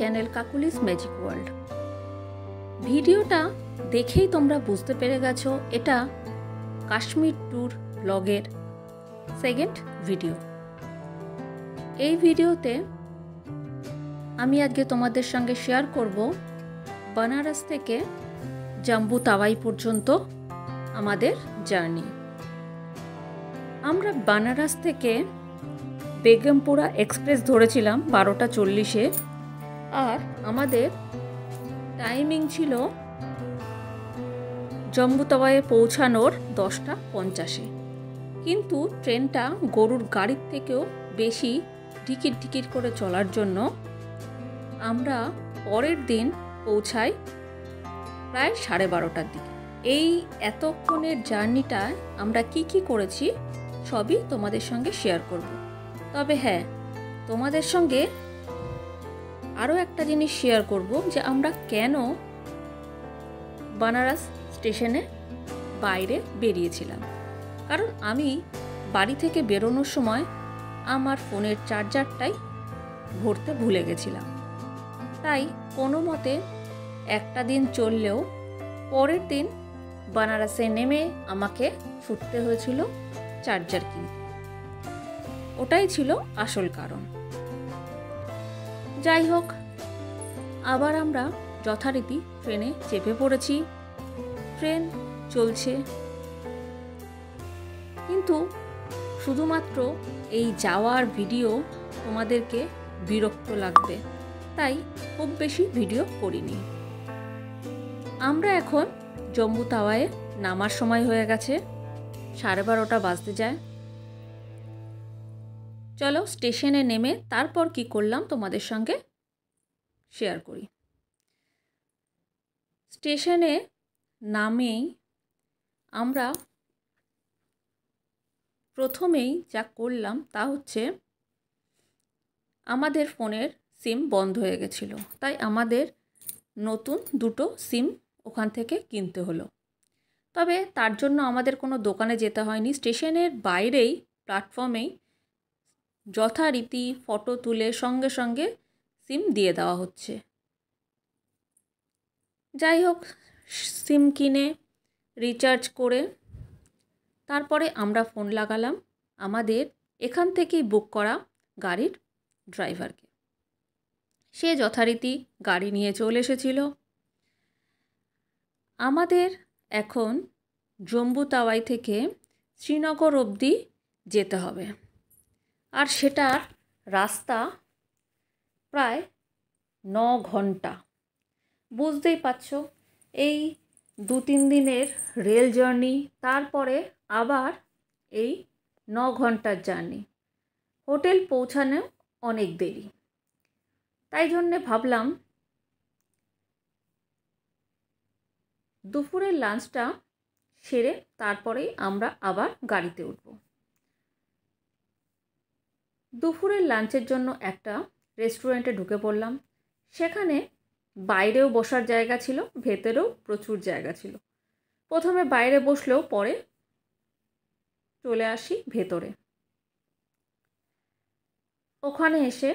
Channel Kokkalis magic world. ভিডিওটা দেখেই তোমরা বুঝতে পেরে গেছো এটা কাশ্মীর ট্যুর ব্লগের সেকেন্ড ভিডিও। এই ভিডিওতে আমি আজকে তোমাদের সঙ্গে শেয়ার করব বানারস থেকে জম্বু তাওয়াই পর্যন্ত আমাদের জার্নি। আমরা বানারস থেকে বেগমপুরা এক্সপ্রেস ধরেছিলাম 12টা 40-এ, আর আমাদের টাইমিং ছিল জম্বু তাওয়াইয়ে পৌঁছানোর 10টা 50-এ। কিন্তু ট্রেনটা গরুর গাড়ির থেকেও বেশি টিকিট করে চলার জন্য আমরা পরের দিন পৌঁছাই প্রায় 12:30টার দিকে। এই এতক্ষণের জার্নিটায় আমরা কি করেছি সবই তোমাদের সঙ্গে শেয়ার করব। তবে হ্যাঁ, তোমাদের সঙ্গে আরও একটা জিনিস শেয়ার করব যে আমরা কেন বানারস স্টেশনে বাইরে বেরিয়েছিলাম। কারণ আমি বাড়ি থেকে বেরোনোর সময় আমার ফোনের চার্জারটাই ভরতে ভুলে গেছিলাম। তাই কোনো মতে একটা দিন চললেও পরের দিন বানারসে নেমে আমাকে ছুটতে হয়েছিল চার্জার কিনতে। ওটাই ছিল আসল কারণ। যাই হোক, আবার আমরা যথারীতি ট্রেনে চেপে পড়েছি। ট্রেন চলছে, কিন্তু শুধুমাত্র এই যাওয়ার ভিডিও তোমাদেরকে বিরক্ত লাগবে, তাই খুব বেশি ভিডিও করিনি। আমরা এখন জম্বু তাওয়ায়ে নামার সময় হয়ে গেছে, 12:30 বাজতে যায়। চলো স্টেশনে নেমে তারপর কি করলাম তোমাদের সঙ্গে শেয়ার করি। স্টেশনে নামেই আমরা প্রথমেই যা করলাম তা হচ্ছে আমাদের ফোনের সিম বন্ধ হয়ে গেছিলো, তাই আমাদের নতুন 2টো সিম ওখান থেকে কিনতে হলো। তবে তার জন্য আমাদের কোনো দোকানে যেতে হয়নি, স্টেশনের বাইরেই প্ল্যাটফর্মেই যথারীতি ফটো তুলে সঙ্গে সঙ্গে সিম দিয়ে দেওয়া হচ্ছে। যাই হোক, সিম কিনে রিচার্জ করে তারপরে আমরা ফোন লাগালাম আমাদের এখান থেকেই বুক করা গাড়ির ড্রাইভারকে। সে যথারীতি গাড়ি নিয়ে চলে এসেছিল। আমাদের এখন জম্বু তাওয়াই থেকে শ্রীনগর অবধি যেতে হবে, আর সেটার রাস্তা প্রায় 9 ঘন্টা। বুঝতেই পারছো, এই 2-3 দিনের রেল জার্নি, তারপরে আবার এই 9 ঘন্টার জার্নি, হোটেল পৌঁছানো অনেক দেরি। তাই জন্যে ভাবলাম দুপুরের লাঞ্চটা সেরে তারপরেই আমরা আবার গাড়িতে উঠব। দুপুরের লাঞ্চের জন্য একটা রেস্টুরেন্টে ঢুকে পড়লাম। সেখানে বাইরেও বসার জায়গা ছিল, ভেতরেও প্রচুর জায়গা ছিল। প্রথমে বাইরে বসলেও পরে চলে আসি ভেতরে। ওখানে এসে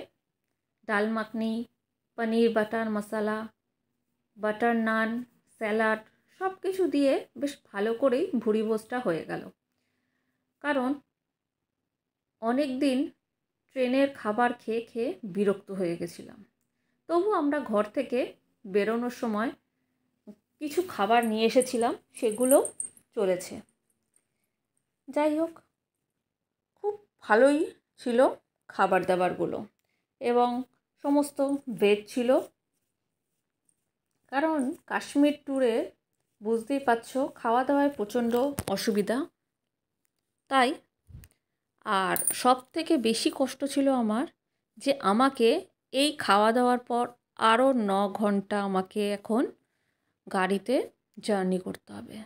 ডাল মাখনি, পনির বাটার মশলা, বাটার নান, স্যালাড সব কিছু দিয়ে বেশ ভালো করেই ভুরিভোজটা হয়ে গেল। কারণ অনেক দিন ট্রেনের খাবার খেয়ে খেয়ে বিরক্ত হয়ে গেছিলাম। তবু আমরা ঘর থেকে বেরোনোর সময় কিছু খাবার নিয়ে এসেছিলাম, সেগুলো চলেছে। যাই হোক, খুব ভালোই ছিল খাবার দাবারগুলো, এবং সমস্ত ভেজ ছিল। কারণ কাশ্মীর ট্যুরে বুঝতেই পারছো খাওয়া দাওয়ায় প্রচণ্ড অসুবিধা। তাই আর সব থেকে বেশি কষ্ট ছিল আমার যে আমাকে এই খাওয়া দাওয়ার পর আরও 9 ঘন্টা আমাকে এখন গাড়িতে জার্নি করতে হবে।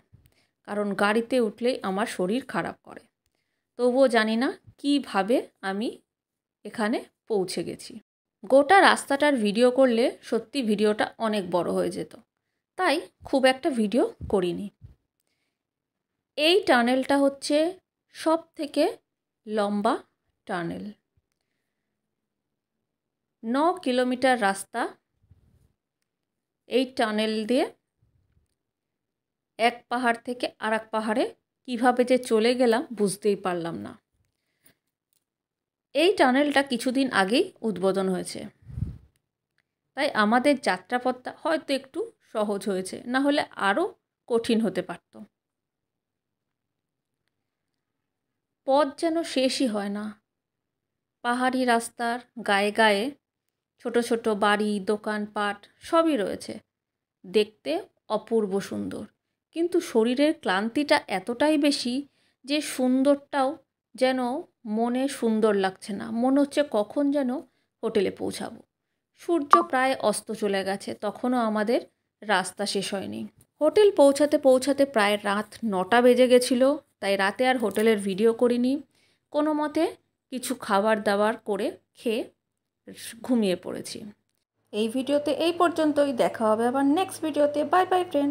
কারণ গাড়িতে উঠলেই আমার শরীর খারাপ করে। তবুও জানি না কিভাবে আমি এখানে পৌঁছে গেছি। গোটা রাস্তাটার ভিডিও করলে সত্যি ভিডিওটা অনেক বড় হয়ে যেত, তাই খুব একটা ভিডিও করিনি। এই টানেলটা হচ্ছে সব থেকে লম্বা টানেল। 9 কিলোমিটার রাস্তা এই টানেল দিয়ে এক পাহাড় থেকে আরেক পাহাড়ে কিভাবে যে চলে গেলাম বুঝতেই পারলাম না। এই টানেলটা কিছুদিন আগেই উদ্বোধন হয়েছে, তাই আমাদের যাত্রাপথটা হয়তো একটু সহজ হয়েছে, না হলে আরও কঠিন হতে পারত। পথ যেন শেষই হয় না। পাহাড়ি রাস্তার গায়ে গায়ে ছোট ছোট বাড়ি, দোকানপাট সবই রয়েছে, দেখতে অপূর্ব সুন্দর। কিন্তু শরীরের ক্লান্তিটা এতটাই বেশি যে সুন্দরটাও যেন মনে সুন্দর লাগছে না, মনে হচ্ছে কখন যেন হোটেলে পৌঁছাবো। সূর্য প্রায় অস্ত চলে গেছে, তখনও আমাদের রাস্তা শেষ হয়নি। হোটেল পৌঁছাতে পৌঁছাতে প্রায় রাত 9টা বেজে গেছিলো, তাই রাতে আর হোটেলের ভিডিও করিনি। কোনো মতে কিছু খাবার দাবার করে খেয়ে ঘুমিয়ে পড়েছি। এই ভিডিওতে এই পর্যন্তই। দেখা হবে আবার নেক্সট ভিডিওতে। Bye bye friends.